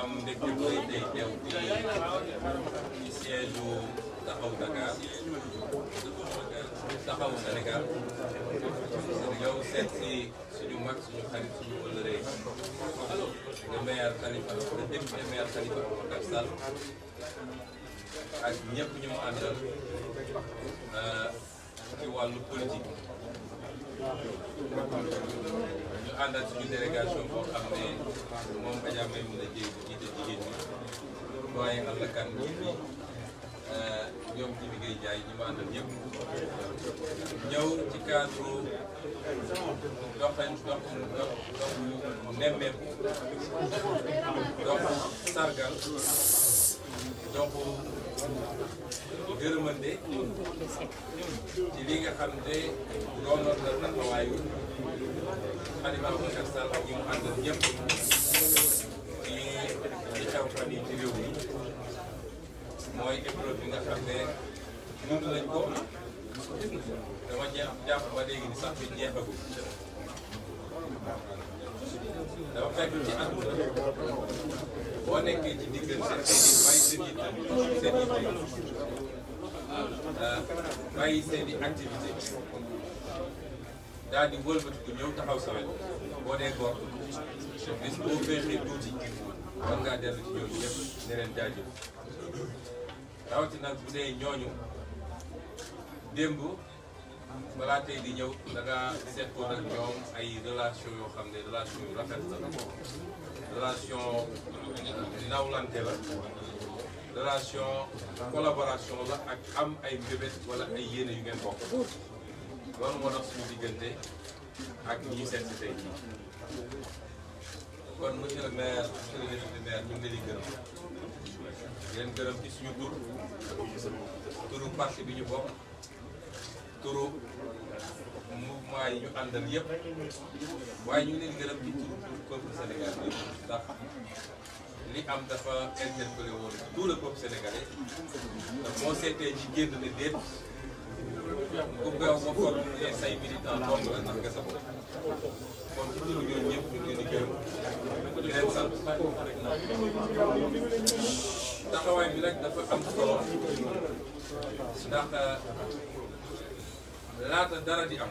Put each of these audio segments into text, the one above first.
am mbégte bu rëy tey teew ci siège u Taxawu Dakar Taxawu Sénégal yow seet si suñu mag suñu xarit suñu wëllëre le maire Khalifa le député maire Khalifa Ababacar Sall ak ñëpp ñu mu àndal ci wàllu politique ñu àndal suñu délégation boo xam ne moom Adja May mën a jéeg jiite jigéen ñi waaye Alla Kane ñi fi ñoom ci liggéey jaay ñi ma àndal ñëpp ñëw ci cadre doxu nemmeeku doxu sargal doxu gërëmande ci li nga xam ne doonoon na taxawaayu Khalifa Ababacar Sall ak ñi mu àndal ñëpp ci xew fan yi ci réew mi mooy épreuve bi nga xam ne dund nañ ko dama jàpp ba léegi ni sax bi jeexagul dafa fekk ci àdduna boo nekkee ci diggante bàyyi seen i activité daal di wëlbatiku ñëw taxaw sa wet boo dee góor bis boo féexee tuuti war ngaa dellu ci ñooñu ñëpp ne leen jaajëf rawatina bu dee ñooñu démb balaa tey di ñëw da nga seetkoon ak ñoom ay relation yoo xam ne relation yu rafet la relation nawlante la relation collaboration la ak am ay mbébét wala ay yéene yu ngeen bokk loolu moo tax suñu diggante ak ñi ñu seet si tey jii kon monsieur le maire monsieur le député maire ñu ngi leen di leen gërëm ci suñu turu parti bi ñu bokk turu mouvement yi ñu àndal yëpp waaye ñu ngi leen di gërëm ci turu peuple Sénégal bi ndax li am dafa interpellé woon tout le peuple sénégalais ndax moo seetee ñi génn ne déet ku gaaw ba foog ne say militant dong la ndax nga sa bopp kon ci turu ñooñu ñëpp ñu ngi leen di gërëm di leen sant taxawaay bi nag dafa am solo ndax laata dara di am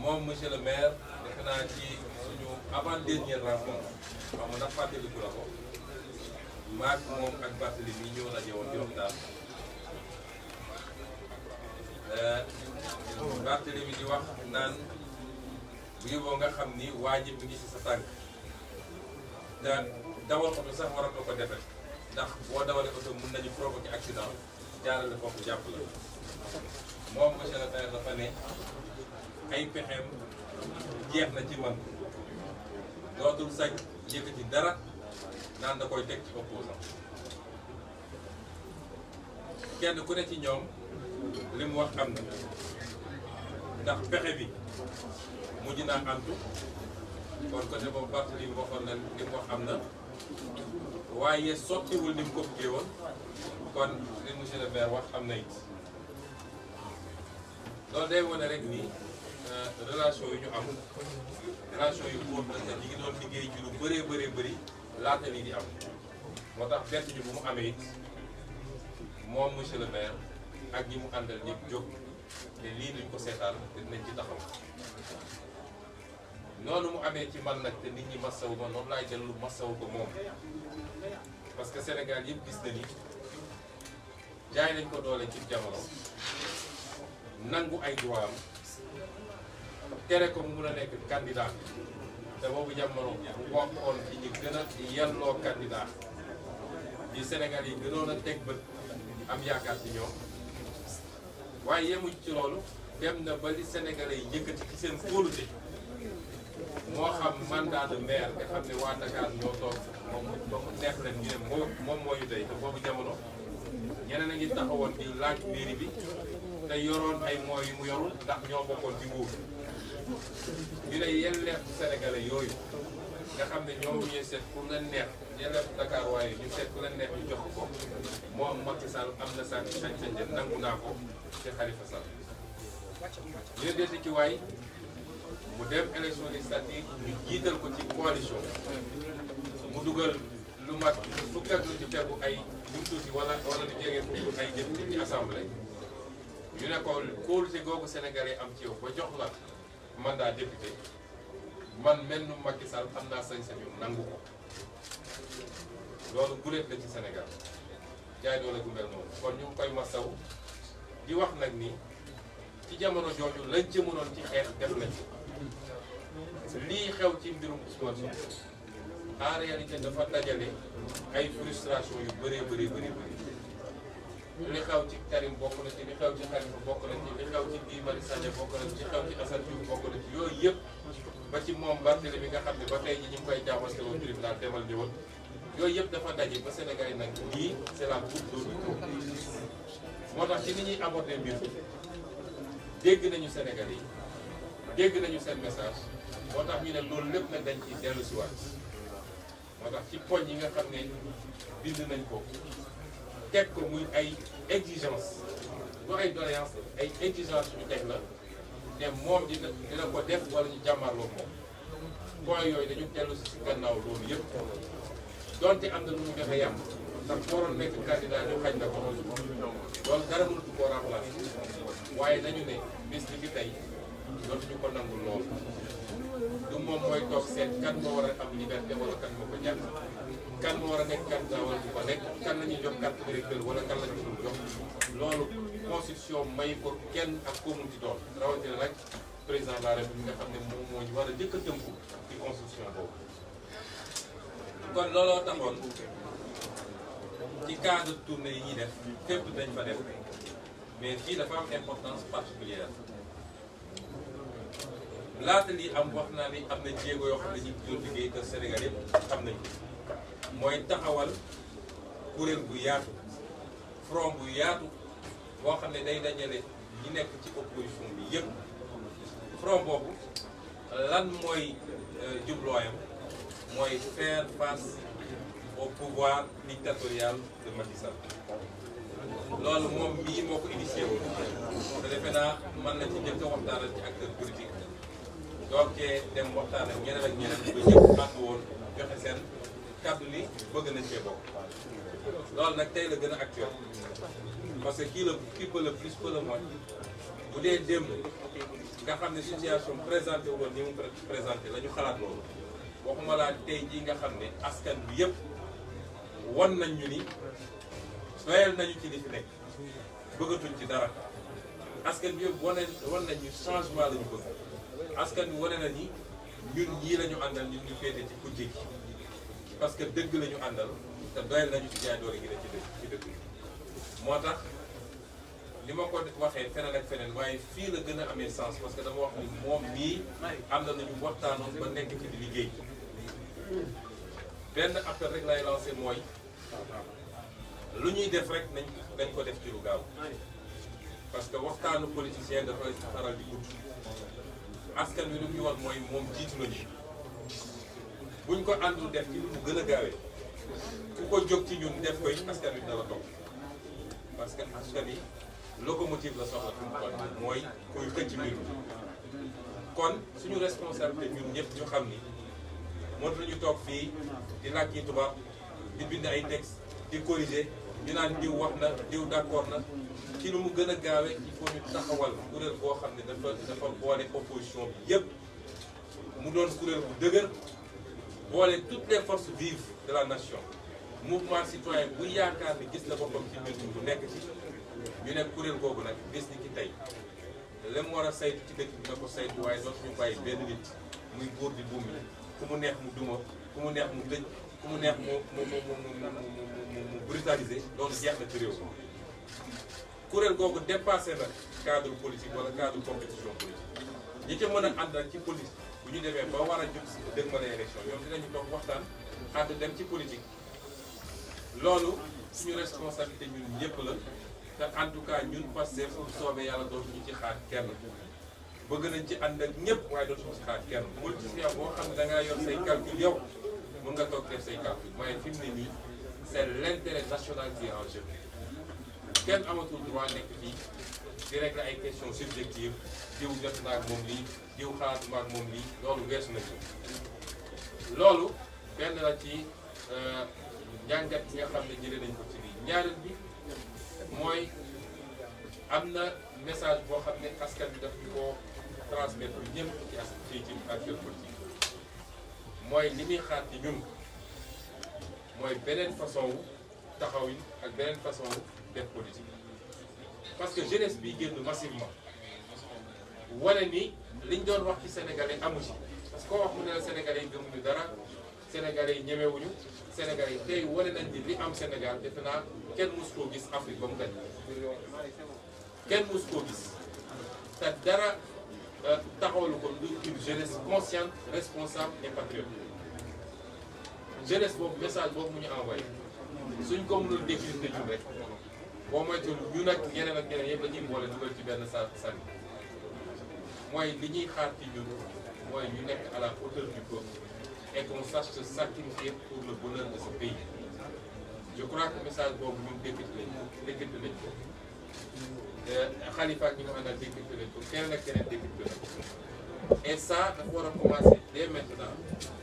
moom monsieur le maire defe naa ci suñu avant dernière rencontre xam nga ndax fàttaliku la ko maak moom ak Barthélémy ñoo daje woon di waxtaan Barthélémy di wax naan bu yóbboo nga xam ni waajib mi ngi ci sa tànk daan dawal oto sax waral ko defe ndax boo dawalee oto mun nañu provoquer accident jaarale foofu jàpp la moom monsieur le maire dafa ne ay pexeem jeex na ci man dootul sañ yëkkati dara naan da koy teg ci opposant kenn ku ne ci ñoom li mu wax am na ndax pexe bi mujj naa antu kon côté boobu Barthélémy waxoon na li mu wax am na waaye sottiwul ni mu ko bëggee woon kon li monsieur le maire wax am na it loolu day wane rek ni relation yu ñu am relation yu bóot la te ñi ngi doon liggéey ci lu bëree bëri laata lii di am moo tax bett ñu bu mu amee it moom monsieur le maire ak ñi mu àndal ñëpp jóg te lii duñ ko seetaan te dinañ ci taxaw noonu mu amee ci man nag te nit ñi massawu ma noonu laay dellu massawu ko moom parce que Sénégal yëpp gis na ni jaay nañ ko doole ci jamono nangu ay droit am tere ko mu mun a nekk candidat te boobu jamono bu bokkoon ci ñi gën a yelloo candidat di Sénégal yi gënoon a teg bët am yaakaar ci ñoom waaye yemuñ ci loolu dem na ba li Sénégalais yi yëkkati ci seen kóolute moo xam mandat de maire nga xam ne waa Dakar ñoo toog moom neex leen ñu ne moom moo ñu tey te boobu jamono ñeneen a ngi taxawoon di laaj mairie bi te yoroon ay moyens yu mu yorul ndax ñoo bokkoon ci nguur ñu ne yelleef Sénégalais yooyu nga xam ne ñoom ñuy seet pour leen neex yelleef Dakar waaye ñu seet ku leen neex ñu jox ko moom Macky Sall am na sañ-sañ nangu naa ko ci Khalifa Sall. ñu ne deeti ci waay mu dem élection législative ñu jiital ko ci coalition mu dugal lu mat fukk ak lu ci tegu ay lu tuuti wala lu jege fukk ay député ci assemblée. ñu ne ko kóolute googu Sénégalais am ci yow ba jox la mandat député man mel nu Macky Sall am naa sañ-sañu nangu ko loolu guléet la ci Sénégal jaay doole gu mel noonu kon ñu ngi koy masaw di wax nag ni ci jamono jooju lañ ci mënoon ci xeex def nañ ko lii xew ci mbirum Ousmane Sonko en réalité dafa dajale ay frustration yu bëree bëri li xew ci Karim bokk na ci li xew ci Khalifa bokk na ci li xew ci Guy Marius Sagna bokk na ci li xew ci Assane Diouf bokk na ci yooyu yëpp ba ci moom Barthélémy nga xam ne ba tey ji ñu ngi koy jaamante woon tribunal demal ñëwal yooyu yëpp dafa daje ba Sénégal yi nag lii c'est la goutte d'eau du cœur moo tax ci ni ñuy aborder mbir dégg nañu Sénégal yi dégg nañu seen message moo tax ñu ne loolu lépp nag dañ ci dellu si waat moo tax ci poñ yi nga xam ne bind nañ ko teg ko muy ay exigence du ay doléance ay exigence ñu teg la te moom dina ko def wala ñu jàmmarloo moom point yooyu dañu dellu si gannaaw loolu yëpp donte am na lu mu joxe yàmb ndax waroon nekk candidat ñu xañ na ko loolu dara mënatu koo remplacer waaye dañu ne bis bi tey dootuñu ko nangul lool du moom mooy toog seet kan moo war a am liberté wala kan moo ko ñàkk kan moo war a nekk candidat wala du ko nekk kan la ñuy jox carte électeur wala kan la ñu dul jox loolu constitution may pour kenn ak ko mu ci doon rawatina nag président de la république nga xam ne moom moo ñu war a jëkk a tënku ci constitution boobu. kon looloo taxoon ci cadre tournée yi ñuy def fépp dañ fa def mais fii dafa am importance particulière laata lii am wax naa ni am na jéego yoo xam ne ñu doon liggéey te Sénégal yëpp xam nañ ko mooy taxawal kuréel bu yaatu front bu yaatu boo xam ne day dajale ñi nekk ci opposition bi yëpp front boobu lan mooy jubluwaayam mooy faire face au pouvoir dictatorial de Macky Sall loolu moom mii moo ko initié woon te defe naa mën na ci njëkk a waxtaanal ci acteur politique donc dem waxtaan ak ñeneen ak ñeneen ba ñëpp ànd woon joxe seen kàddu ni bëgg nañ cee bokk loolu nag tey la gën a actuel parce que qui peut le plus peut le moins bu dee démb nga xam ne situation présenté woon ni mu présenté la ñu xalaat loolu waxuma laa tey jii nga xam ne askan bi yëpp wan nañ ñu ni doyal nañu ci li fi nekk bëggatuñ ci dara askan bi yëpp wan nañ ñu changement la ñu bëgg askan bi wane na ni ñun ñii la ñu àndal ñun ñu féete ci kujje gi parce que dëgg la ñu àndal te doyal nañu ci jaay doole gi la ci dëgg moo tax li ma ko waxee feneen ak feneen waaye fii la gën a amee sens parce que dama wax ni moom nii ànd nañu waxtaanoon ba nekk ci di liggéey benn appel rek lay lancé mooy lu ñuy def rek dañ ko def ci lu gaaw parce que waxtaanu politicien dafay faral di gudd askan wi lu ñu wax mooy moom jiitu nañu buñ ko àndul def ci lu mu gën a gaawee ku ko jóg ci ñun def koy askan wi dala topp parce que askan wi locomotive la soxla fi mu toll mooy kuy xëcc mbir mi kon suñu responsabilité ñun ñëpp ñu xam ni mënut nañu toog fii di làkki tubaab di bind ay texte di corriger ñu naan diw wax na diw d'accord na ci lu mu gën a gaawee il faut ñu taxawal kuréel boo xam ne dafa boole opposition bi yëpp mu doon kuréel bu dëgër boole toutes les forces vives de la nation mouvement citoyen bu yaakaar ni gis na boppam ci mbir mi bu nekk ci ñu nekk kuréel googu nag bis ni ki tey la mu war a saytu ci dëkk bi na ko saytu waaye dootuñu bàyyi benn nit muy góor di buum yi ku mu neex mu duma ku mu neex mu tëj ku mu neex mu brutaliser loolu jeex na ci réew mi kuréel googu dépassé na cadre politique wala cadre compétition politique ñi ca mën a ànd ak ci politique bu ñu demee ba war a jub si dëgmale élection ñoom dinañu toog waxtaan ànd dem ci politique loolu suñu responsabilité ñun ñëpp la te en tout cas ñun Pastef bu soobee yàlla dootuñu ci xaar kenn bëgg nañ ci ànd ak ñëpp waaye dootuñu ci xaar kenn politicien boo xam ne da ngaa yor say calcul yow mun nga toog def say calcul mooy fi mu ne nii c'est l'intérêt national qui est en jeu kenn amatul droit nekk fii di régler ay questions subjectives diw jot naa ak moom lii diw xalaatuma ak moom lii loolu weesu nañu loolu benn la ci njàngat yi nga xam ne jëlee nañ ko ci lii ñaareel bi mooy am na message boo xam ne askan bi daf ñu koo transmettre ñëpp ci ci acteur politique mooy li muy xaar ci ñun mooy beneen façon wu taxaw yi ak beneen façon wu def politique parce que jeunesse bi génn massivement wane ni liñ doon wax ci sénégalais amu ci parce que koo wax mu ne la sénégalais yi gëmuñu dara sénégalais yi ñemewuñu sénégalais yi tey wane nañ ni li am Sénégal defe naa kenn mus koo gis Afrique ba mu daj kenn mus koo gis te dara taxawalu ko lu une jeunesse consciente responsable et patriote jeunesse boobu message boobu mu ñu envoyé suñ ko mënul décrypter ñun rek boo moytuwul ñu nag ñeneen ak ñeneen yëpp dañuy boole dugal ci benn sànni mooy li ñuy xaar ci ñun mooy ñu nekk à la hauteur du peuple et qu'on sache se sacrifier pour le bonheur de ce pays je crois que message boobu ñun décrypter nañ ko Khalifa ak ñi mu àndal décrypter nañ ko keneen ak keneen décrypter nañ ko et ça dafa war a commencer dès maintenant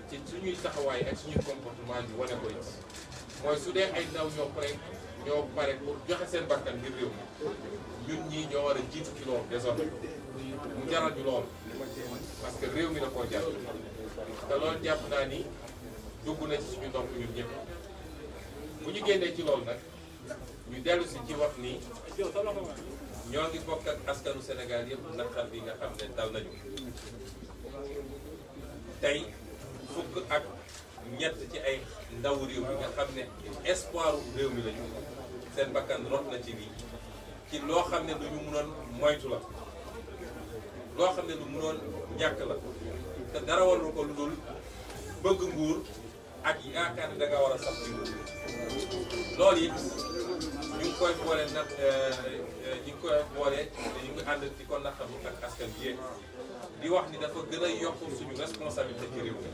ci suñuy taxawaay ak suñuy comportement ñu wane ko it mooy su dee ay ndaw ñoo pare pour joxe seen bakkan ngir réew mi ñun ñii ñoo war a jiitu ci loolu désormais mu jaral ñu loolu parce que réew mi da koo jar te loolu jàpp naa ni dugg na ci suñu ndox ñun ñëpp bu ñu génnee ci loolu nag ñu dellu si ci wax ni ñoo ngi bokk ak askanu Sénégal yëpp naqar bi nga xam ne dal nañu tey fukk ak ñett ci ay ndaw réew mi nga xam ne espoir réew mi lañu seen bakkan rot na ci lii ci loo xam ne lu ñu mënoon moytu la loo xam ne lu mënoon ñàkk la te dara warul ko lu dul bëgg nguur ak yaakaar ne da nga war a sax ci nguur loolu it ñu ngi koy boole nag ñu ngi ànd ci ko naqar ak askan bi yépp di wax ni dafa gën a yokk suñu responsabilité ci réew mi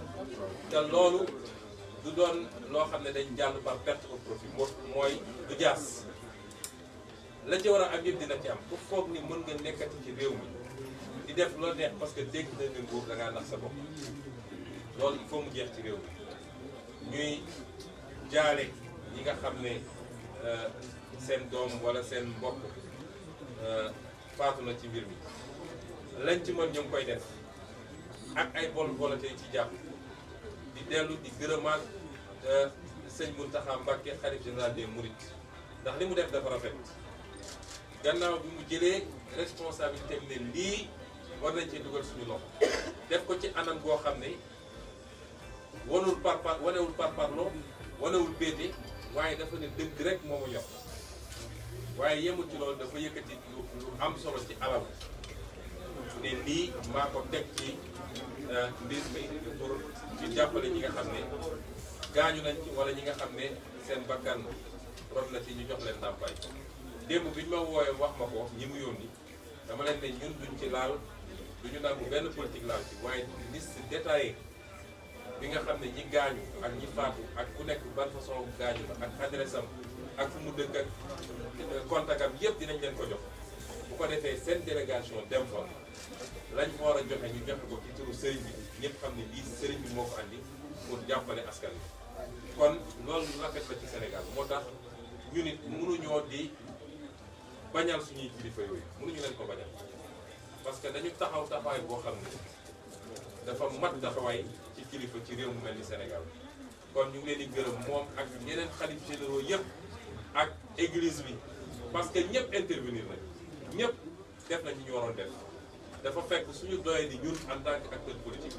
te loolu du doon loo xam ne dañ jàll par perte au profit mooy du jaas la ci war a am yëpp dina ci am ku foog ni mën nga nekkati ci réew mi di def loo neex parce que dégg na ne nguur da ngaa nax sa bopp loolu il faut mu jeex ci réew mi ñuy jaale ñi nga xam ne seen doom wala seen mbokk faatu na ci mbir mi lañ ci mën ñu ngi koy def ak ay bonne volonté ci jàpp di dellu di gërëmaat sëñ Mountakha Mbacké xalif général des Mourides ndax li mu def dafa rafet gannaaw bi mu jëlee responsabilité ne lii war nañ cee dugal suñu loxo def ko ci anam goo xam ne wanewul parparloo wanewul péete waaye dafa ne dëgg rek moo ma ñor waaye yemul ci loolu dafa yëkkati lu am solo ci alal ne lii maa ko teg ci mbir mi pour ci jàppale ñi nga xam ne gaañu nañ ci wala ñi nga xam ne seen bakkan rot na ci ñu jox leen ndàmpaay démb bi ñu ma wooyee wax ma ko ñi mu yónni dama leen ne ñun duñ ci laal duñu nangu benn politique laal ci waaye liste détaillée bi nga xam ne ñi gaañu ak ñi faatu ak ku nekk ban façon gaañu la ak adresse am ak fu mu dëkk ak contact am yëpp dinañ leen ko jox bu ko defee seen délégation dem fa lañ fa war a joxe ñu joxe ko ci turu sëriñ bi ñëpp xam ne lii sëriñ bi moo ko andi pour jàppale askan bi kon loolu rafet la ci Sénégal moo tax ñu nit mënuñoo di bañal suñuy kilifa yooyu mënuñu leen ko bañal parce que dañu taxaw taxawaay boo xam ne dafa mat taxawaay ci kilifa ci réew mu mel ni Sénégal kon ñu ngi leen di gërëm moom ak yeneen xalif généraux yëpp ak église bi parce que ñëpp intervenir nañ ñëpp def nañ ñu waroon def dafa fekk suñu doyee di ñun en tant que acteur politique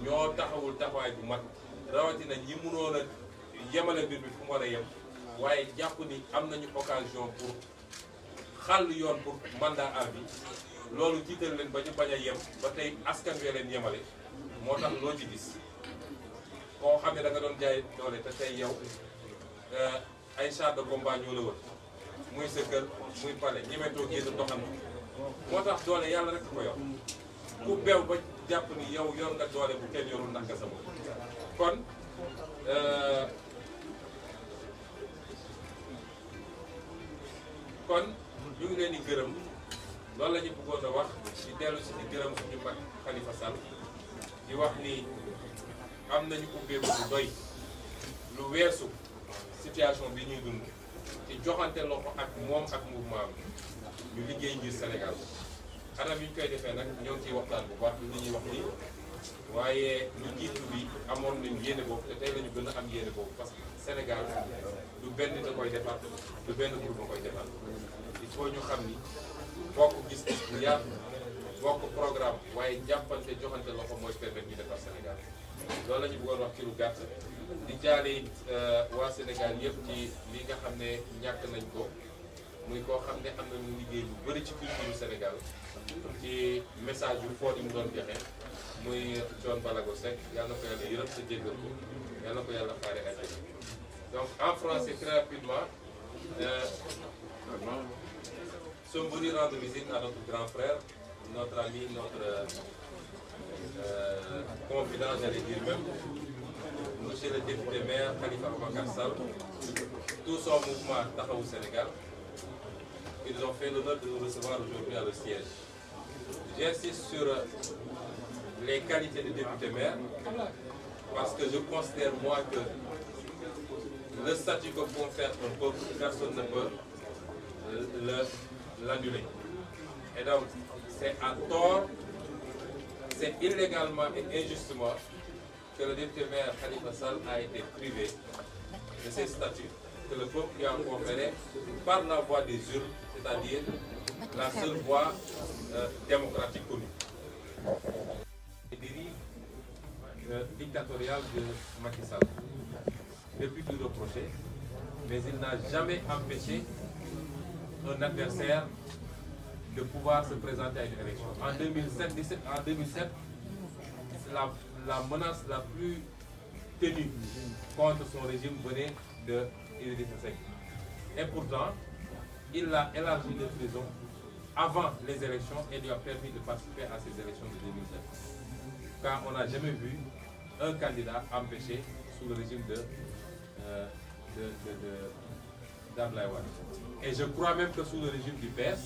ñoo taxawul taxawaay bu mat rawatina ñi mënoon a yemale mbir mi fu mu war a yem waaye jàpp ni am nañu occasion pour xàll yoon pour mandat à vie loolu jiital leen ba ñu bañ a yem ba tey askan wi leen yemale moo tax loo ci gis koo xam ne da nga doon jaay doole te tey yow ay char de combat ñoo la wër muy sa kër muy pale ñemetoo génn doxantu moo tax doole yàlla rek ko yor ku beew ba jàpp ni yow yor nga doole bu kenn yorul ndax nga sa bopp kon kon ñu ngi leen di gërëm loolu la ñu bëggoon a wax di dellu si di gërëm suñu mag Khalifa Sall di wax ni am nañu ubbeeku bu doy lu weesu situation bi ñuy dund ci joxante loxo ak moom ak mouvement bi ñu liggéey ngir Sénégal anam yi ñu koy defee nag ñoo ngi ciy waxtaan bu baax li ñuy wax nii waaye lu jiitu bi amoon nañ yéene boobu te tey la ñu gën a am yéene boobu parce que Sénégal du benn nit a koy defar du benn groupe a koy defar il faut ñu xam ni bokk gis-gis bu yaatu bokk programme waaye jàppante joxante loxo mooy permettre ñu defar Sénégal loolu la ñu bëggoon wax ci lu gàtt di jaale waa Sénégal yëpp ci li nga xam ne ñàkk nañ ko muy koo xam ne am na lu liggéey lu bëri ci culture Sénégal ci message yu fort yi mu doon joxe muy Thione Ballago Seck yàlla na ko yàlla yërëm sa jéggal ko yàlla na ko yàlla xaare àjjana. Donc en français très rapidement sommes venus rendre visite à notre grand frère, notre ami, notre confident, j'allais dire même, monsieur le député maire Khalifa Ababacar Sall, tout son mouvement Taxawu Sénégal. Ils ont fait l'honneur de nous recevoir aujourd'hui à le siège. J'insiste sur les qualités de député maire parce que je considère moi que le statut que confère un peuple, personne ne peut l'annuler. Et donc, c'est à tort, c'est illégalement et injustement que le député maire Khalifa Sall a été privé de ses statuts que le peuple lui a conféré par la voie des urnes, c'est-à-dire la seule voie démocratique connue. Les dérives dictatoriales de Macky Sall, depuis tout reproché, mais il n'a jamais empêché un adversaire de pouvoir se présenter à une élection. En 2007, la menace la plus ténue contre son régime venait de Idrissa Seck. Et pourtant, il a élargi les prisons avant les élections et lui a permis de participer à ces élections de 2007. Car on n'a jamais vu un candidat empêché sous le régime d'Abdoulaye Wade. Et je crois même que sous le régime du PS,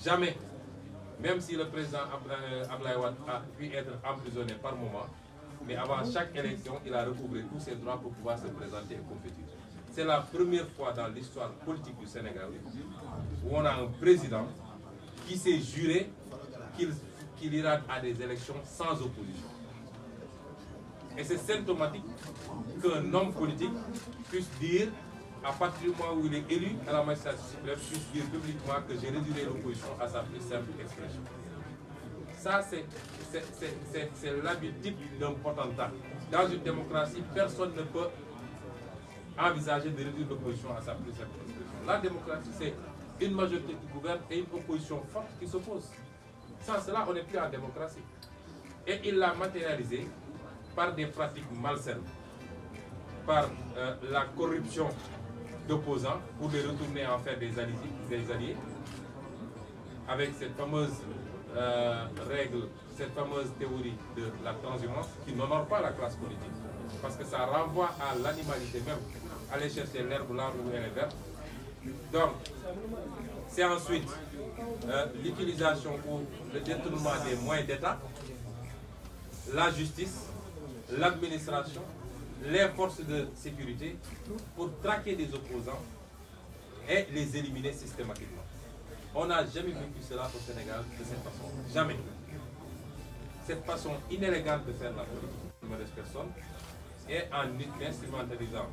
jamais, même si le président Abdoulaye Wade a pu être emprisonné par moment, mais avant chaque élection, il a recouvré tous ses droits pour pouvoir se présenter et compétir. C'est la première fois dans l'histoire politique du Sénégal où on a un président qui s'est juré qu'il ira à des élections sans opposition. Et c'est symptomatique qu'un homme politique puisse dire, à partir du moment où il est élu à la magistrature suprême, puisse dire publiquement que j'ai réduit l'opposition à sa plus simple expression. Ça, c'est l'habit type d'un potentat. Dans une démocratie, personne ne peut envisager de réduire l'opposition à sa plus simple expression. La démocratie, c'est une majorité qui gouverne et une opposition forte qui s'oppose. Sans cela, on n'est plus en démocratie. Et il l'a matérialisé par des pratiques malsaines, par la corruption d'opposants pour les retourner en faire des alliés, avec cette fameuse règle, cette fameuse théorie de la transhumance qui n'honore pas la classe politique. Parce que ça renvoie à l'animalité même, aller chercher l'herbe là où elle est verte. Donc, c'est ensuite l'utilisation ou le détournement des moyens d'État, la justice, l'administration, les forces de sécurité pour traquer des opposants et les éliminer systématiquement. On n'a jamais vécu cela au Sénégal de cette façon. Jamais. Cette façon inélégante de faire la politique de mauvaise personne et en instrumentalisant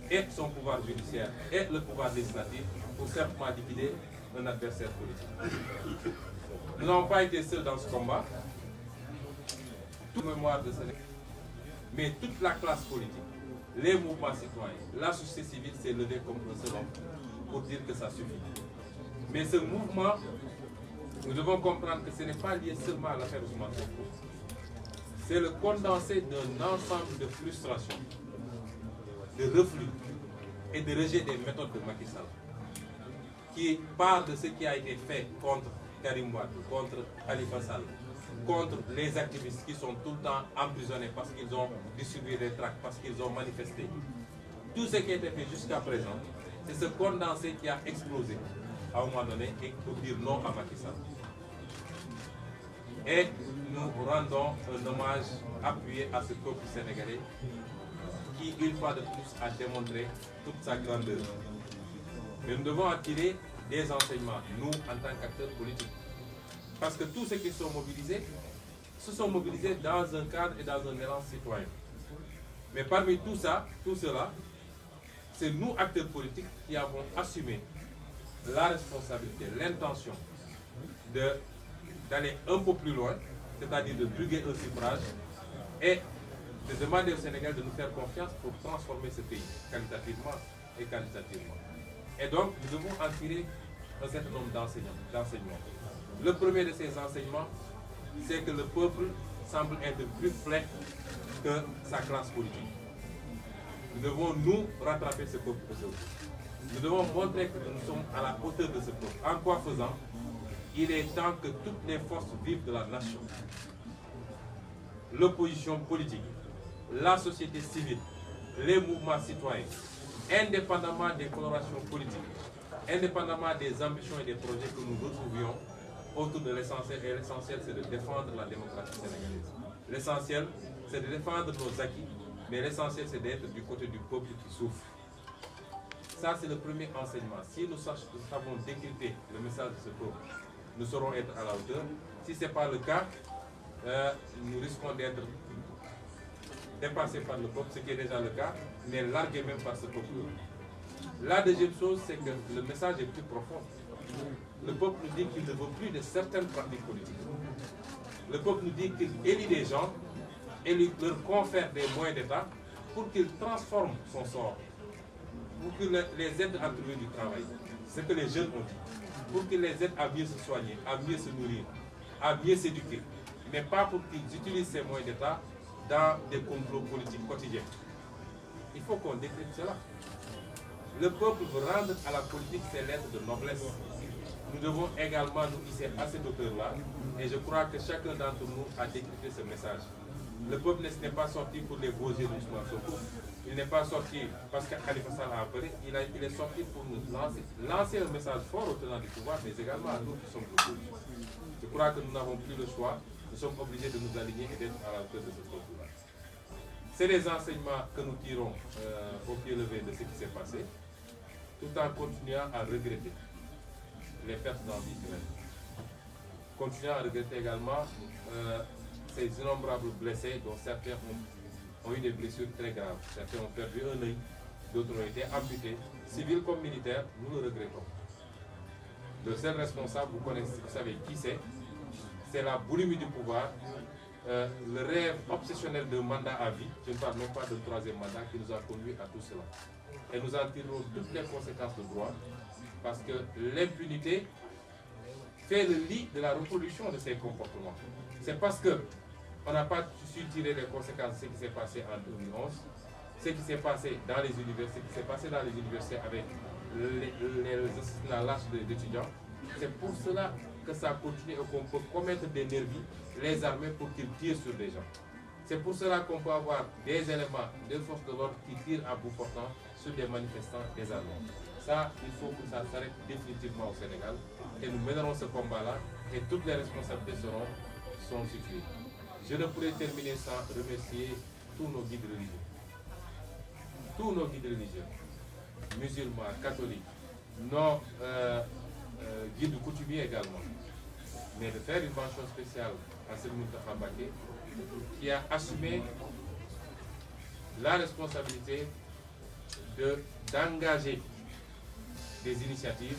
et son pouvoir judiciaire et le pouvoir législatif pour simplement liquider un adversaire politique. Nous n'avons pas été seuls dans ce combat. Toute mémoire de Sénégal, mais toute la classe politique, les mouvements citoyens, la société civile s'est levée comme un seul homme pour dire que ça suffit. Mais ce mouvement, nous devons comprendre que ce n'est pas lié seulement à l'affaire Ousmane Sonko. C'est le condensé d'un ensemble de frustrations, de reflux et de rejet des méthodes de Macky Sall, qui part de ce qui a été fait contre Karim Wade, contre Khalifa Sall, contre les activistes qui sont tout le temps emprisonnés parce qu'ils ont distribué des tracts, parce qu'ils ont manifesté. Tout ce qui a été fait jusqu'à présent, c'est ce condensé qui a explosé à un moment donné et pour dire non à Macky Sall. Et nous rendons un hommage appuyé à ce peuple sénégalais qui, une fois de plus, a démontré toute sa grandeur. Mais nous devons en tirer des enseignements, nous, en tant qu'acteurs politiques. Parce que tous ceux qui sont mobilisés, se sont mobilisés dans un cadre et dans un élan citoyen. Mais parmi tout ça, tout cela, c'est nous, acteurs politiques, qui avons assumé la responsabilité, l'intention d'aller un peu plus loin, c'est-à-dire de briguer un suffrage et de demander au Sénégal de nous faire confiance pour transformer ce pays qualitativement et quantitativement. Et donc, nous devons en tirer un certain nombre d'enseignements. Le premier de ces enseignements, c'est que le peuple semble être plus prêt que sa classe politique. Nous devons nous rattraper ce peuple aujourd'hui. Nous devons montrer que nous sommes à la hauteur de ce peuple. En quoi faisant, il est temps que toutes les forces vives de la nation, l'opposition politique, la société civile, les mouvements citoyens, indépendamment des colorations politiques, indépendamment des ambitions et des projets que nous retrouvions autour de l'essentiel, et l'essentiel c'est de défendre la démocratie sénégalaise. L'essentiel c'est de défendre nos acquis, mais l'essentiel c'est d'être du côté du peuple qui souffre. Ça c'est le premier enseignement. Si nous savons décrypter le message de ce peuple, nous saurons être à la hauteur. Si ce n'est pas le cas, nous risquons d'être dépassés par le peuple, ce qui est déjà le cas, mais largués même par ce peuple. La deuxième chose, c'est que le message est plus profond. Le peuple nous dit qu'il ne veut plus de certaines pratiques politiques. Le peuple nous dit qu'il élit des gens et leur confère des moyens d'État pour qu'ils transforment son sort, pour qu'ils les aident à trouver du travail. C'est ce que les jeunes ont dit. Pour qu'ils les aident à mieux se soigner, à mieux se nourrir, à mieux s'éduquer, mais pas pour qu'ils utilisent ces moyens d'État dans des complots politiques quotidiens. Il faut qu'on décrypte cela. Le peuple veut rendre à la politique ses lettres de noblesse. Nous devons également nous hisser à cette hauteur-là, et je crois que chacun d'entre nous a décrypté ce message. Le peuple n'est pas sorti pour les beaux yeux d'Ousmane Sonko. Il n'est pas sorti parce que Khalifa Sall a appelé. Il est sorti pour nous lancer un message fort au tenant du pouvoir, mais également à nous qui sommes l'opposition. Je crois que nous n'avons plus le choix. Nous sommes obligés de nous aligner et d'être à la hauteur de ce peuple-là. C'est les enseignements que nous tirons au pied levé de ce qui s'est passé, tout en continuant à regretter les pertes d'envie humaines. Continuant à regretter également ces innombrables blessés, dont certains ont eu des blessures très graves. Certains ont perdu un œil, d'autres ont été amputés. Civils comme militaires, nous le regrettons. Le seul responsable, vous savez qui c'est la boulimie du pouvoir, le rêve obsessionnel d'un mandat à vie, je ne parle même pas d'un troisième mandat, qui nous a conduit à tout cela. Et nous en tirons toutes les conséquences de droit, parce que l'impunité fait le lit de la reproduction de ces comportements. C'est parce qu'on n'a pas su tirer les conséquences de ce qui s'est passé en 2011, ce qui s'est passé dans les universités, avec les assassinats lâches d'étudiants. C'est pour cela que ça continue et qu'on peut commettre des nervis, les armées pour qu'ils tirent sur des gens. C'est pour cela qu'on peut avoir des éléments de forces de l'ordre qui tirent à bout portant sur des manifestants désarmés. Ça, il faut que ça s'arrête définitivement au Sénégal. Et nous mènerons ce combat-là et toutes les responsabilités sont situées. Je ne pourrais terminer sans remercier tous nos guides religieux. Tous nos guides religieux, musulmans, catholiques, nos guides coutumiers également. Mais de faire une mention spéciale à Serigne Mountakha Mbacké, qui a assumé la responsabilité d'engager des initiatives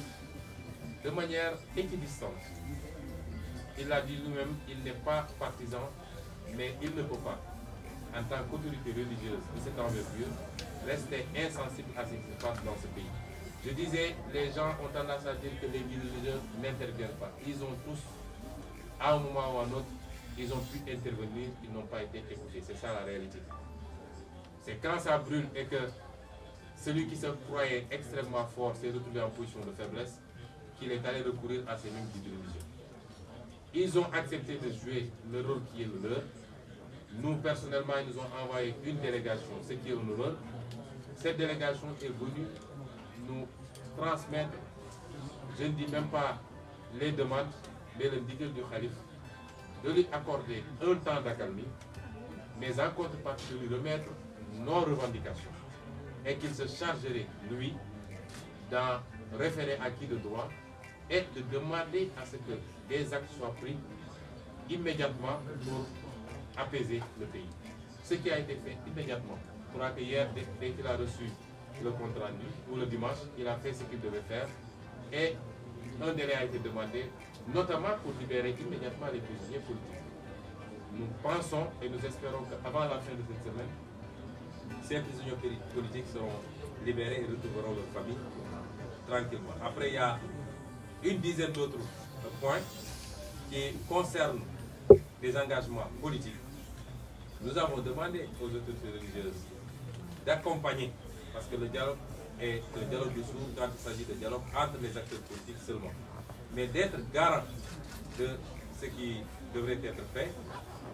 de manière équidistante. Il l'a dit lui-même, il n'est pas partisan, mais il ne peut pas, en tant qu'autorité religieuse de cette envergure, rester insensible à ce qui se passe dans ce pays. Je disais, les gens ont tendance à dire que les guides religieux n'interviennent pas. Ils ont tous, à un moment ou à un autre, ils ont pu intervenir, ils n'ont pas été écoutés. C'est ça la réalité. C'est quand ça brûle et que celui qui se croyait extrêmement fort s'est retrouvé en position de faiblesse qu'il est allé recourir à ces mêmes guides religieux. Ils ont accepté de jouer le rôle qui est le leur. Nous, personnellement, ils nous ont envoyé une délégation, ce qui est honorable. Cette délégation est venue nous transmettre, je ne dis même pas les demandes, mais le ndigal du Khalif, de lui accorder un temps d'accalmie, mais en contrepartie de lui remettre nos revendications, et qu'il se chargerait, lui, d'en référer à qui de droit et de demander à ce que des actes soient pris immédiatement pour apaiser le pays. Ce qui a été fait immédiatement. Je crois que hier, dès qu'il a reçu le compte rendu, ou le dimanche, il a fait ce qu'il devait faire, et un délai a été demandé, notamment pour libérer immédiatement les prisonniers politiques. Nous pensons et nous espérons qu'avant la fin de cette semaine, ces prisonniers politiques seront libérés et retrouveront leur famille tranquillement. Après, il y a une dizaine d'autres points qui concernent des engagements politiques. Nous avons demandé aux autorités religieuses d'accompagner, parce que le dialogue est le dialogue du sourd quand il s'agit de dialogue entre les acteurs politiques seulement, mais d'être garant de ce qui devrait être fait,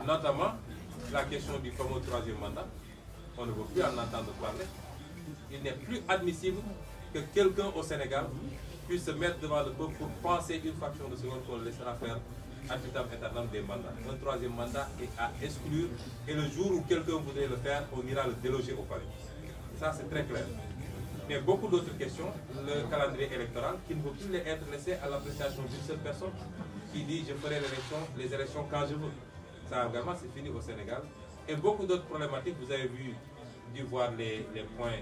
notamment la question du fameux troisième mandat. On ne veut plus en entendre parler. Il n'est plus admissible que quelqu'un au Sénégal puisse se mettre devant le peuple pour penser une fraction de seconde qu'on le laissera faire ad vitam aeternam des mandats. Un troisième mandat est à exclure, et le jour où quelqu'un voudrait le faire, on ira le déloger au palais. Ça, c'est très clair. Mais beaucoup d'autres questions, le calendrier électoral, qui ne peut plus être laissé à l'appréciation d'une seule personne qui dit je ferai les élections quand je veux. Ça également, c'est fini au Sénégal. Et beaucoup d'autres problématiques, vous avez dû voir les points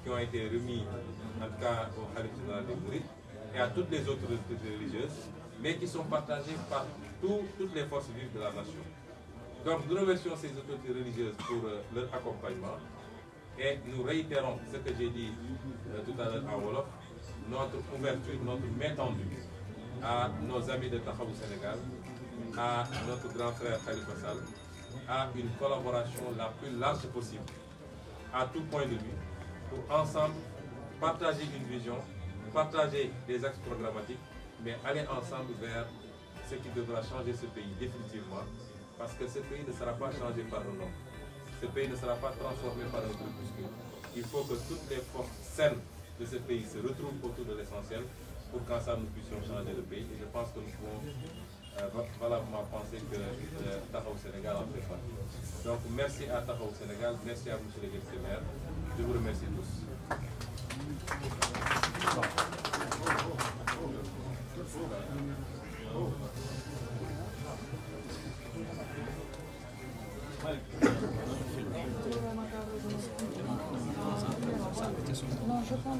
qui ont été remis, en tout cas au Khalif général des Mourides, et à toutes les autres autorités religieuses, mais qui sont partagées par toutes les forces vives de la nation. Donc nous remercions ces autorités religieuses pour leur accompagnement, et nous réitérons ce que j'ai dit tout à l'heure en Wolof, notre ouverture, notre main tendue à nos amis de Taxawu Sénégal, à notre grand frère Khalifa Sall, à une collaboration la plus large possible, à tout point de vue, pour ensemble partager une vision, partager des axes programmatiques, mais aller ensemble vers ce qui devra changer ce pays définitivement, parce que ce pays ne sera pas changé par un homme. Ce pays ne sera pas transformé par un groupuscule. Il faut que toutes les forces saines de ce pays se retrouvent autour de l'essentiel pour qu'ensemble nous puissions changer le pays. Et je pense que nous pouvons valablement penser que Taxawu Sénégal en fait partie. Donc merci à Taxawu Sénégal, merci à M. le vice-maire. Je vous remercie tous. Non, je comprends.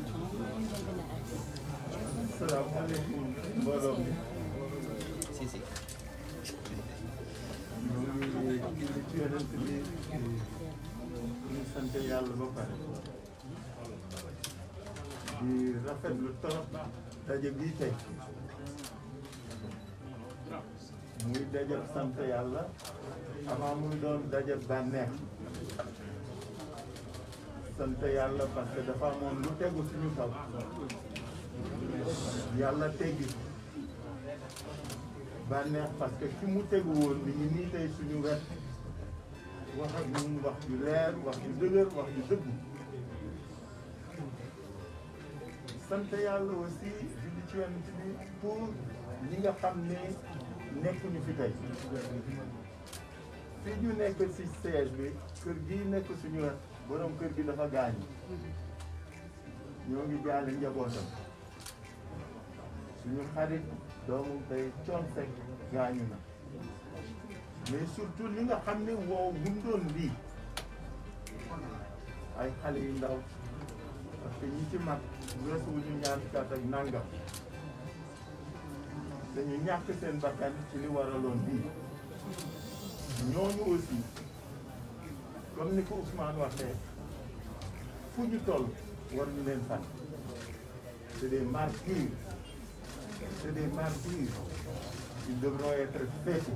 Salaamaaleykum mbooloo mi. Si si. ñu ngi ci yonent bi ñu sant yàlla ba pare. di rafetlu trop daje bii tey. muy daje sant yàlla avant muy doon daje bànneex. sant yàlla parce que dafa amoon lu tegu suñu kaw. yàlla teggi bànneex parce que fi mu tegu woon ni ñu nii tey suñu wet wax ak ñun wax ju leer wax ju dëgër wax ju dëggu. sant yàlla aussi julli ci yonent bi pour ñi nga xam ne nekkuñu fi tey. fii ñu nekk ci siège bi kër gi nekk suñu wet borom kër gi dafa gaañu. ñoo ngi jaale njabootam. suñu xarit doomu day Thione Seck gaañu na. mais surtout li nga xam ne woo gundoon lii ay xale yu ndaw parce que ñi ci mag weesu wu ñu ñaar fukki at ak nangam dañu ñàkk seen bakkan ci li waraloon lii. ñooñu aussi comme ni ko Ousmane waxee fu ñu toll war ñu leen fàtt. c'est des martyrs. C'est des martyrs. Ils devront être fêtés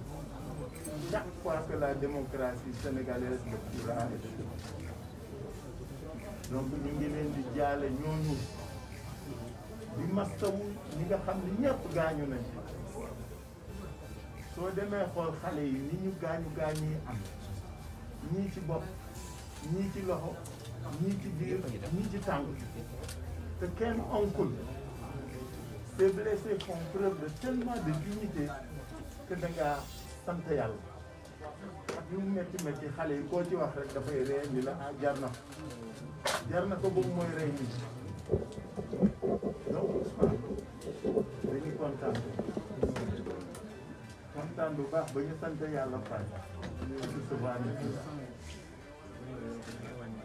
chaque fois que la démocratie sénégalaise le pourra être. Donc ñu ngi leen di jaale ñooñu di mastawu ñi nga xam ne ñëpp gaañu nañ. soo demee xool xale yi ni ñu gaañu yi am ñii ci bopp ñii ci loxo ñii ci biir ñii ci tànk te kenn onkul ces blessés font preuve de tellement de dignité que da ngaa sant yàlla ak lu mu métti xale yi koo ci wax rek dafay ree ni la ah jar na ko boobu mooy rey nit donc Ousmane dañuy kontaan bu baax ba ñu sant yàlla fay ñu recevoir ni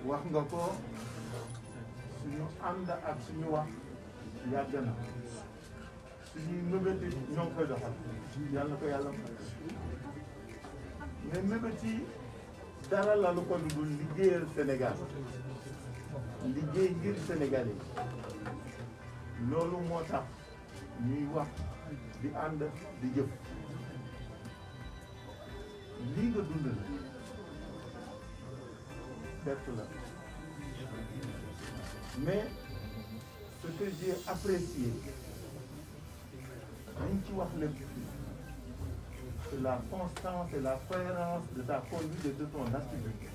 wax nga ko suñu ànd ak suñu wax yàgg na suñuy mëbëti ñoo ngi koy doxal yàlla ko yàlla fay mais mëbëti dara lalu ko lu dul liggéeyal Sénégal liggéey ngir Sénégal yi loolu moo tax ñuy wax di ànd di jëf lii nga dund la perte la mais ce que j'ai apprécié dañ ci wax lépp c'est la constance et la cohérence de ta conduite et de ton attitude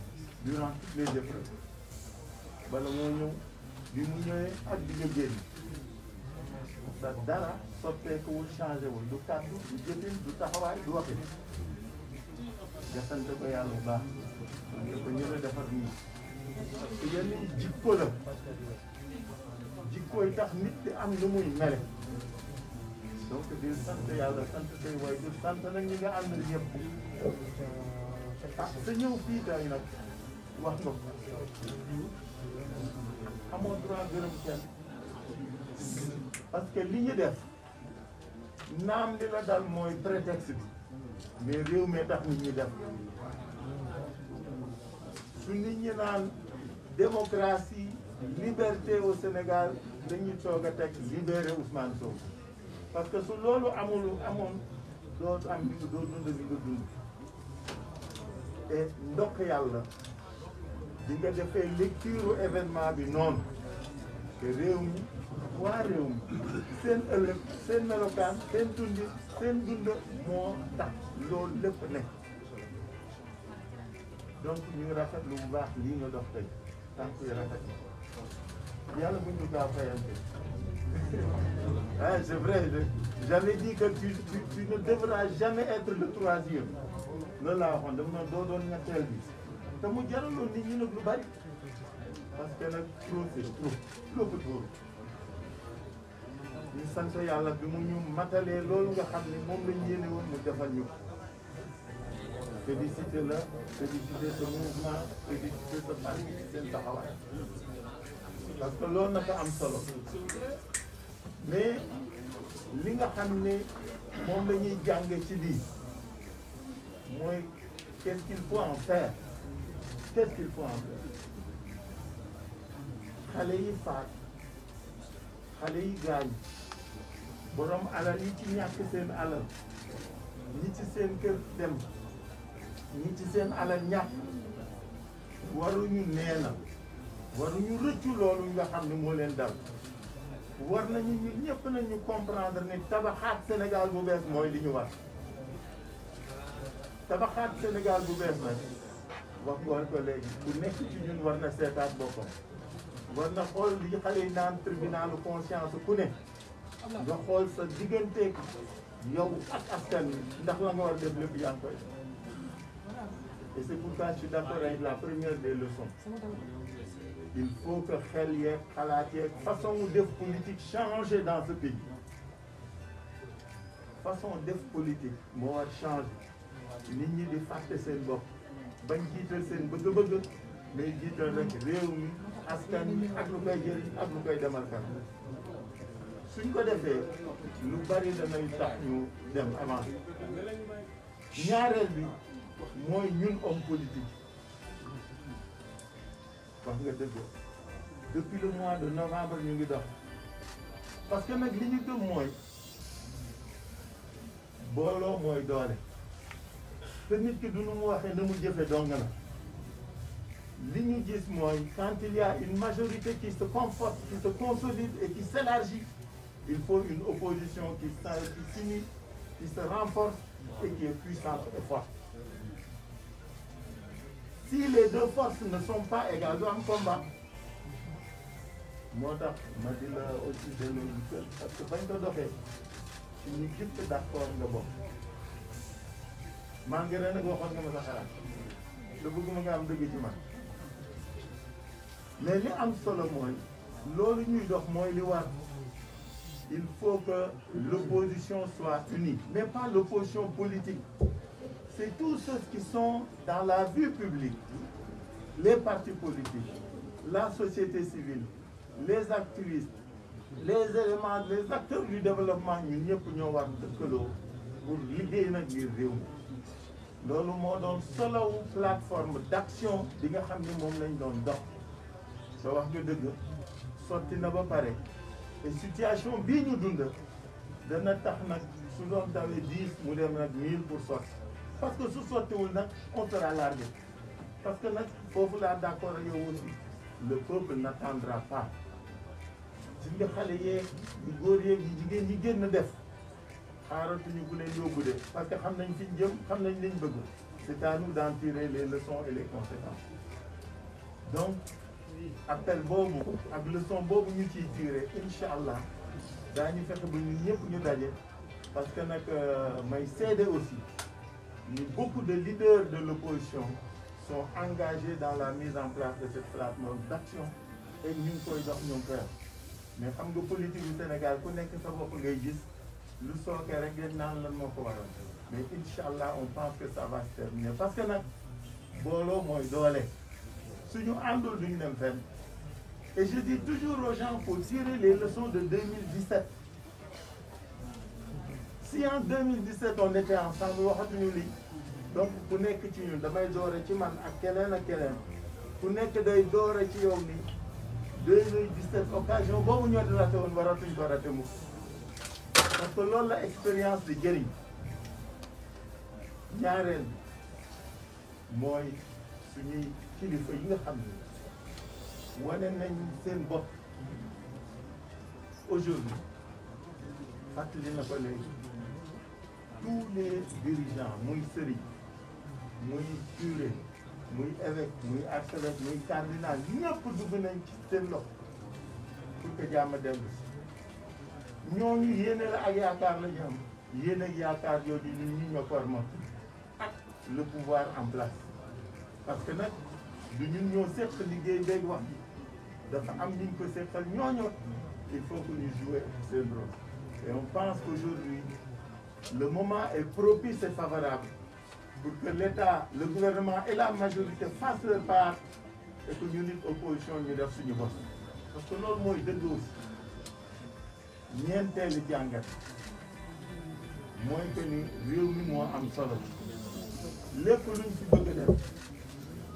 durant toutes les épreuves bala moo ñëw bi mu ñëwee ak di nga génn sa dara soppeekuwul changé wul du kàddu du jëfin du taxawaay du waxin nga sant ko yàlla bu baax ko ñu la defar nii parce que yenn jikko la jikko yi tax nit di am lu muy mele donc di sant yàlla sant say waajur sant nag ñi nga àndal ñëpp ah sa ñëw fii tey nag wax nga ko amoo droit gërëm kenn parce que li ñu def naam li la dal mooy prétexte bi mais réew mi tax nit ñi def su nit ñi naan démocratie liberté au Sénégal dañuy toog a teg libérer Ousmane Sonko parce que su loolu amoon doo am bi doo dund bi nga dund et ndokk yàlla di nga defee lecture événement bi noonu te réew mi waa réew mi seen ëllëg seen melokaan seen dundi seen dund moo tax loolu lépp nekk donc ñu ngi rafetlu bu baax lii nga dox tey tànk yi rafet yàlla bu ñu gaaw fayante ah c'est vrai j'avais dit que tu ne devras jamais être le troisième loolu laa waxoon dama ne doo doon ñetteel bi te mu jaraloon nit ñi nag lu bari parce que nag trop c'est trop ñu sant yàlla bi mu ñu matalee loolu nga xam ne moom lañ yéene woon mu defal ñu félicité la félicité ce mouvement félicité sa parti seen taxawaay parce que loolu naka am solo mais li nga xam ne moom la ñuy jànge ci lii mooy qu'est-ce qu'il faut en faire qu'est-ce qu'il faut en faire xale yi faat xale yi gaañ borom alal yi ci ñàkk seen alal ñi ci seen kër dem ñi ci seen alal ñàkk waruñu neenal waruñu rëccu loolu nga xam ne moo leen dal war nañu ñu ñëpp nañu comprendre ne tabaxaat Sénégal bu bees mooy li ñu war tabaxaat Sénégal bu bees nag wax nga ko léegi ku nekk ci ñun war na seetaat boppam war na xool li xale yi naan tribunalu conscience ku ne nga xool sa digganteeg yow ak askan wi ndax la nga war def lépp yaa ngi koy et c'est pourquoi je suis d'accord avec la première des leçons il faut que xel yeeg xalaat yeeg façon def politique changer dans ce pays façon def politique moo war changer nit ñi di fàtte seen bopp bañ jiital seen bëgg-bëgg mais jiital rek réew mi askan wi ak lu koy jëriñ ak lu koy demal kan suñ ko defee lu bari danay tax ñu dem avancer ñaareel bi mooy ñun homme politique wax nga dëgg depuis le mois de novembre ñu ngi dox parce que nag li ñu gëm mooy booloo mooy doole te nit ki du nu mu waxee na mu jëfe dong na li ñu gis mooy quand il y a une majorité qui se conforte qui se consolide et qui s'élargit il faut une opposition qui s'unit qui se renforce et qui est puissante et forte. Si les deux forces ne sont pas égales, du am combat. moo tax ma di la aussi delloo njukkal parce que bañ ko doxee ci ñu jëpp d'accord nga bokk maa ngi ren nag waxoon nga ma sa xalaat te bëgguma nga am dëgg ci man mais li am solo mooy loolu ñuy dox mooy li war. Il faut que l'opposition soit unie, mais pas l'opposition politique. C'est tous ceux qui sont dans la vue publique, les partis politiques, la société civile, les activistes, les éléments, les acteurs du développement, ñun ñëpp ñoo war dëkkaloo pour liggéey nag ngir réew mi. loolu moo doon solowu plateforme d'action bi nga xam ni moom lañ doon dox. soo wax nga dëgg sotti na ba pare. Et situation bii ñu dund dana tax nag su doon tawee 10 mu dem nag 1000 pour sotti parce que su sottiwul nag on sera largué parce que nag foofu laa d'accord ak yow aussi le peuple n'attendra pas si nga xale yeeg yu góor yeeg yu jigéen ñi génn def xaaratuñu ku leen yóbbu de parce que xam nañ fi ñu jëm xam nañ liñ bëgg c'est à nous d'en tirer les leçons et les conséquences donc appel boobu ak leçon boobu ñu ciy tiré incha allah daañu fexe ba ñun ñëpp ñu daje parce que nag may seede aussi ni beaucoup de leaders de l'opposition sont engagés dans la mise en place de cette plateforme d'action et ñu ngi koy dox ñu ngi koy mais xam nga politique du Sénégal ku nekk sa bopp ngay gis lu sooke rek ngeen naan lan moo ko waral mais incha allah on pense que ça va se terminer parce que nag booloo mooy doole. suñu àndul duñu dem fenn et je dis toujours aux gens faut tirer les leçons de 2017 si en 2017 on était ensemble waxatuñu lii donc ku nekk ci ñun damay doore ci man ak keneen ku nekk day doore ci yow ni 2017 occasion boobu ñoo di raté woon waratuñ ko raté mu parce que loolu la expérience di jëriñ ñaareel mooy suñuy kilifa yi nga xam ne wane nañ seen bopp aujourd'hui fàttali na ko léegi tous les dirigeants muy sëriñ muy curé muy évêque muy archevêque muy cardinal ñëpp dugg nañ ci seen loxo pour que jàmm dellu si ñooñu yéene la ak yaakaar la ñu am yéene ak yaakaar yooyu ñun ñi ñoo ko war ak le pouvoir en place parce que nag du ñun ñoo seq liggéey beeg wax ji dafa am ñu ko seqal ñooñu il faut que ñu jouer seen rôle et on pense qu'aujourd'hui le moment est propice et favorable pour que l'État, le gouvernement et la majorité fassent leur part et que ñu nit opposition ñu def suñu bopp parce que loolu mooy dëgg aussi ñeenteelu jàngat mooy que ni réew mi moo am solo lépp luñ ci bëgg def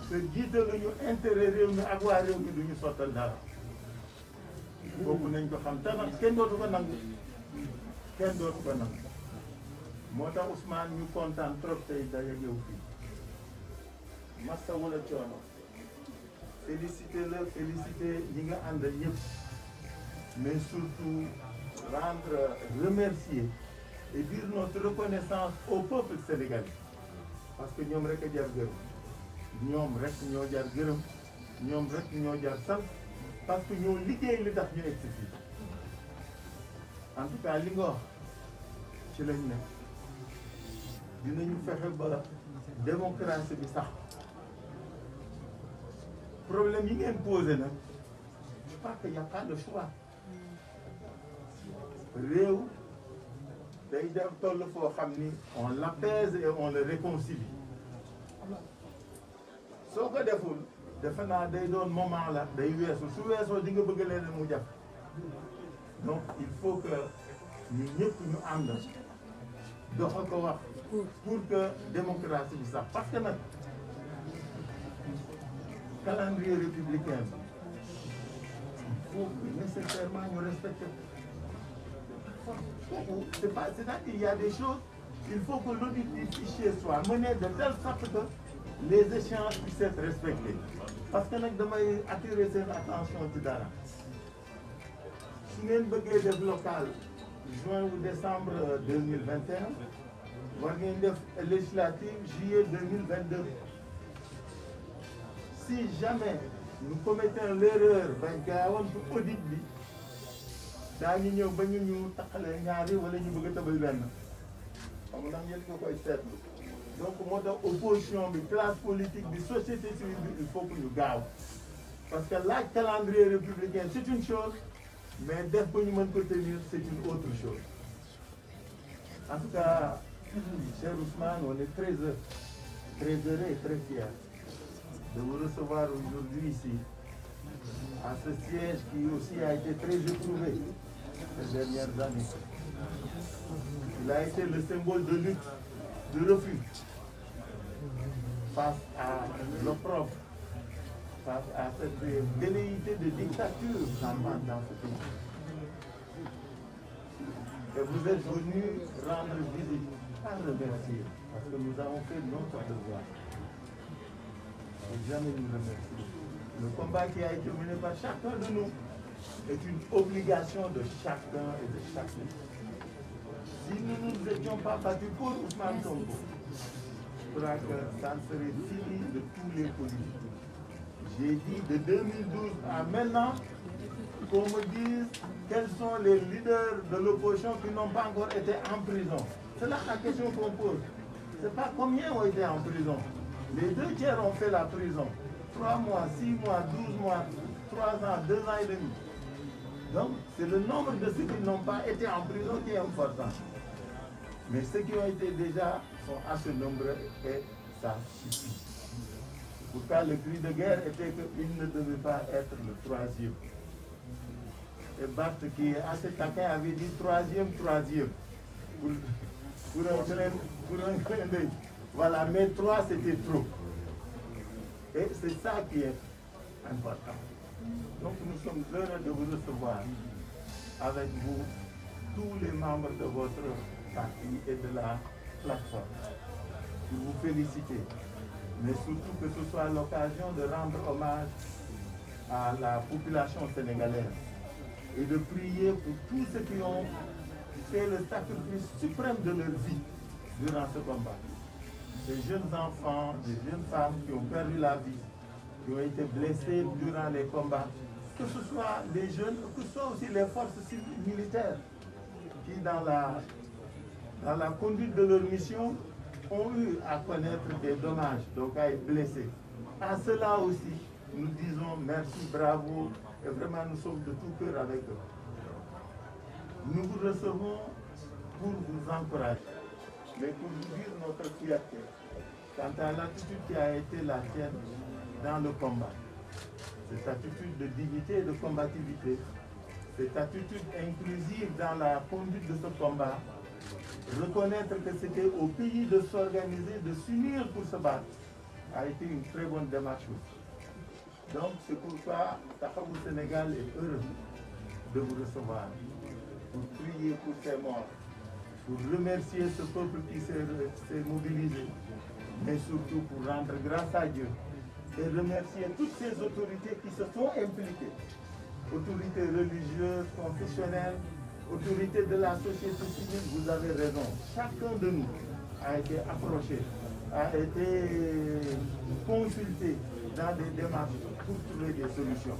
te jiitaluñu intérêt réew mi ak waa réew mi duñu sottal dara boobu nañ ko xam te nag kenn dootu ko nangu kenn dootu ko nangu moo tax Ousmane ñu kontaan trop tey daje yow fii massa wala coono féliciter la féliciter ñi nga àndal ñëpp mais surtout remercier et dire notre reconnaissance au peuple sénégalais parce que ñoom rek a jar gërëm ñoom rek ñoo jar gërëm ñoom rek ñoo jar sant parce que ñoo liggéey li tax ñu egsi fii en tout cas li nga wax ci lañ nekk dinañu fexe ba démocratie bi sax problème yi ngeen posé nag je crois que y a pas de choix réew day def toll foo xam ni on l'apaise et on le réconcilie soo ko deful defe naa day doon moment la day weesu su weesoo di nga bëgg leen mu jàpp donc il faut que ñu ñëpp ñu ànd doxa ko wax pour que démocratie bi sax parce que nag calendrier républicain il faut nécessairement ñu respecter c'est pas c'est-à-dire il y a des choses il faut que l'audit du fichier soit mené de telle sorte que les échéances puissent être respectées parce que nag damay attirer seen attention ci dara su ngeen bëggee def local juin ou décembre 2021 war ngeen def législative juillet 2022 si jamais nous commettons l'erreur bañ gaawoon pour audit bi daañu ñëw ba ñu taxalee ñaari wala ñu bëgg a tëbal benn xam nga ndax ñett nga koy seetlu donc moo tax opposition bi classe politique bi société civile bi il faut que ñu gaaw parce que laaj calendrier républicain c'est une chose mais def ba ñu mën ko tenir c'est une autre chose en tout cas cher Ousmane, on est très heureux et très fiers de vous recevoir aujourd'hui ici à ce siège qui aussi a été très éprouvé ces dernières années. Il a été le symbole de lutte, de refus face à l'opprobre, face à cette velléité de dictature dans ce pays. Et vous êtes venu rendre visite, à remercier, parce que nous avons fait notre devoir. Et jamais nous remercier. Le combat qui a été mené par chacun de nous est une obligation de chacun et de chacune. Si nous ne nous étions pas battus pour Ousmane Sonko, je crois que ça ne serait fini de tous les politiques. J'ai dit de 2012 à maintenant qu'on me dise quels sont les leaders de l'opposition qui n'ont pas encore été en prison. C'est là la question qu'on pose. Ce n'est pas combien ont été en prison. Les 2/3 ont fait la prison. 3 mois, 6 mois, 12 mois, 3 ans, 2 ans et demi. Donc, c'est le nombre de ceux qui n'ont pas été en prison qui est important. Mais ceux qui ont été déjà sont assez nombreux et ça suffit. Pourquoi le cri de guerre était qu'il ne devait pas être le troisième. Et Barthes, qui est assez taquin, avait dit troisième. Pour un clin d'œil. Voilà, mais 3 c'était trop. Et c'est ça qui est important. Donc nous sommes heureux de vous recevoir avec vous, tous les membres de votre parti et de la plateforme. Je vous félicite, mais surtout que ce soit l'occasion de rendre hommage à la population sénégalaise et de prier pour tous ceux qui ont fait le sacrifice suprême de leur vie durant ce combat. Des jeunes enfants, des jeunes femmes qui ont perdu la vie, qui ont été blessés durant les combats, que ce soit les jeunes, que ce soit aussi les forces civiles militaires qui, dans la conduite de leur mission, ont eu à connaître des dommages, donc à être blessés. À cela aussi, nous disons merci, bravo, et vraiment nous sommes de tout cœur avec eux. Nous vous recevons pour vous encourager, mais pour vous dire notre fierté quant à l'attitude qui a été la tienne dans le combat. Cette attitude de dignité et de combativité, cette attitude inclusive dans la conduite de ce combat, reconnaître que c'était au pays de s'organiser, de s'unir pour se battre, a été une très bonne démarche. Donc c'est pourquoi Tahabou Sénégal est heureux de vous recevoir, pour prier pour ces morts, pour remercier ce peuple qui s'est mobilisé, mais surtout pour rendre grâce à Dieu et remercier toutes ces autorités qui se sont impliquées, autorités religieuses, confessionnelles, autorités de la société civile. Vous avez raison, chacun de nous a été approché, a été consulté dans des démarches pour trouver des solutions.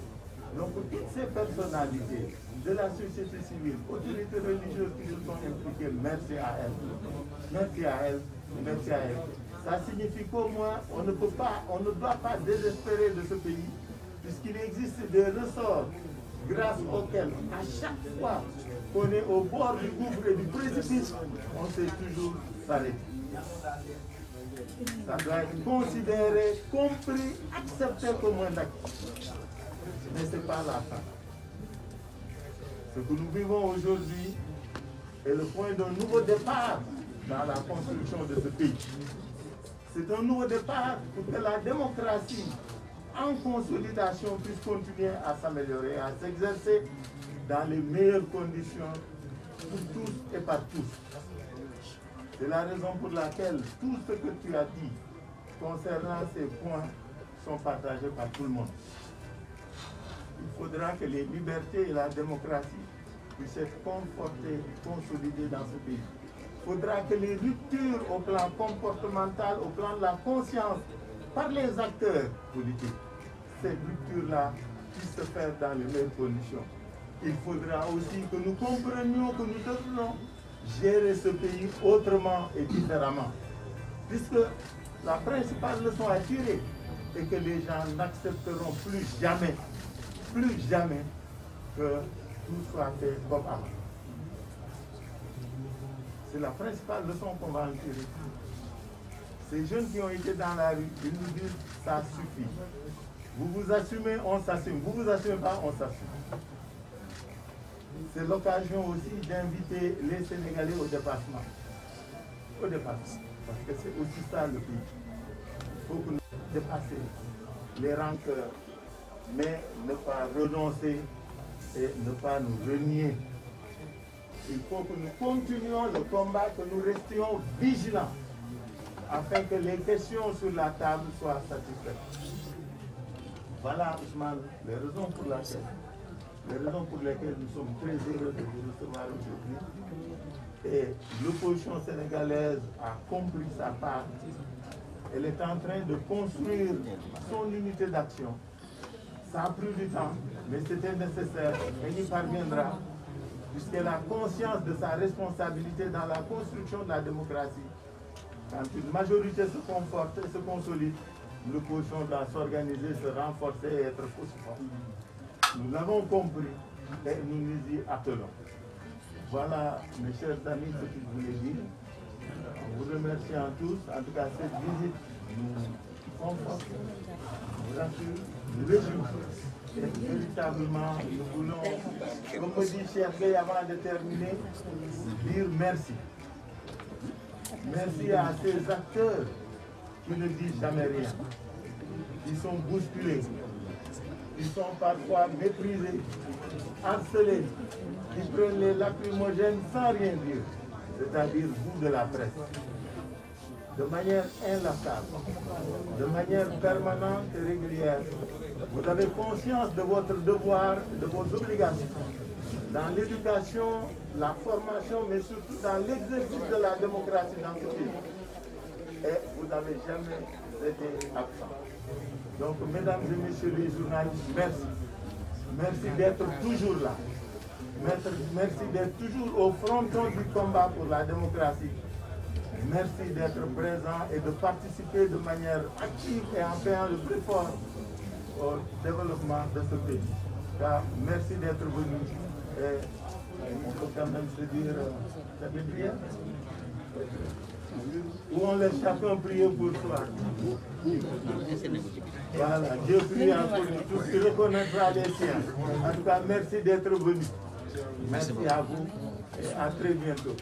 Donc toutes ces personnalités de la société civile, autorités religieuses qui se sont impliquées, merci à elles. Merci à elles, merci à elles. Ça signifie qu'au moins on ne doit pas désespérer de ce pays, puisqu'il existe des ressorts grâce auxquels, à chaque fois qu'on est au bord du gouffre et du précipice, on sait toujours s'arrêter. Ça doit être considéré, compris, accepté comme un acte. Mais ce n'est pas la fin. Ce que nous vivons aujourd'hui est le point d'un nouveau départ dans la construction de ce pays. C'est un nouveau départ pour que la démocratie en consolidation puisse continuer à s'améliorer, à s'exercer dans les meilleures conditions pour tous et par tous. C'est la raison pour laquelle tout ce que tu as dit concernant ces points sont partagés par tout le monde. Il faudra que les libertés et la démocratie puissent être confortées, consolidées dans ce pays. faudra que les ruptures au plan comportemental, au plan de la conscience, par les acteurs politiques, ces ruptures-là puissent se faire dans les meilleures conditions. Il faudra aussi que nous comprenions que nous devons gérer ce pays autrement et différemment. Puisque la principale leçon à tirer est que les gens n'accepteront plus jamais que tout soit fait comme avant. C'est la principale leçon qu'on va en tirer. Ces jeunes qui ont été dans la rue, ils nous disent ça suffit. Vous vous assumez, on s'assume. Vous vous assumez pas, on s'assume. C'est l'occasion aussi d'inviter les Sénégalais au dépassement. Au dépassement. Parce que c'est aussi ça le pays. Il faut que nous dépassions les rancœurs, mais ne pas renoncer et ne pas nous renier. Il faut que nous continuions le combat, que nous restions vigilants, afin que les questions sur la table soient satisfaites. Voilà, Ousmane, les raisons pour lesquelles nous sommes très heureux de vous recevoir aujourd'hui. Et l'opposition sénégalaise a compris sa part. Elle est en train de construire son unité d'action. Ça a pris du temps, mais c'était nécessaire. Elle y parviendra, puisqu'elle a conscience de sa responsabilité dans la construction de la démocratie. Quand une majorité se conforte et se consolide, l'opposition doit s'organiser, se renforcer et être aussi forte. Nous l'avons compris et nous nous y attelons. Voilà, mes chers amis, ce que je voulais dire. En vous remerciant tous, en tout cas cette visite nous conforte, nous rassure, nous réjouit. Et véritablement, nous voulons, comme me dit Cheikh Gueye avant de terminer, dire merci. Merci à ces acteurs qui ne disent jamais rien, qui sont bousculés, qui sont parfois méprisés, harcelés, qui prennent les lacrymogènes sans rien dire, c'est-à-dire vous de la presse, de manière inlassable, de manière permanente et régulière. Vous avez conscience de votre devoir, de vos obligations, dans l'éducation, la formation, mais surtout dans l'exercice de la démocratie dans ce pays. Et vous n'avez jamais été absent. Donc, mesdames et messieurs les journalistes, merci. Merci d'être toujours là. Merci d'être toujours au fronton du combat pour la démocratie. Merci d'être présent et de participer de manière active et en faisant le plus fort au développement de ce pays. Car merci d'être venu. Et on peut quand même se dire, ça fait prière. Où on laisse chacun prier pour soi. Voilà, Dieu prie pour nous tous, il reconnaîtra les siens. En tout cas, merci d'être venu. Merci à vous et à très bientôt.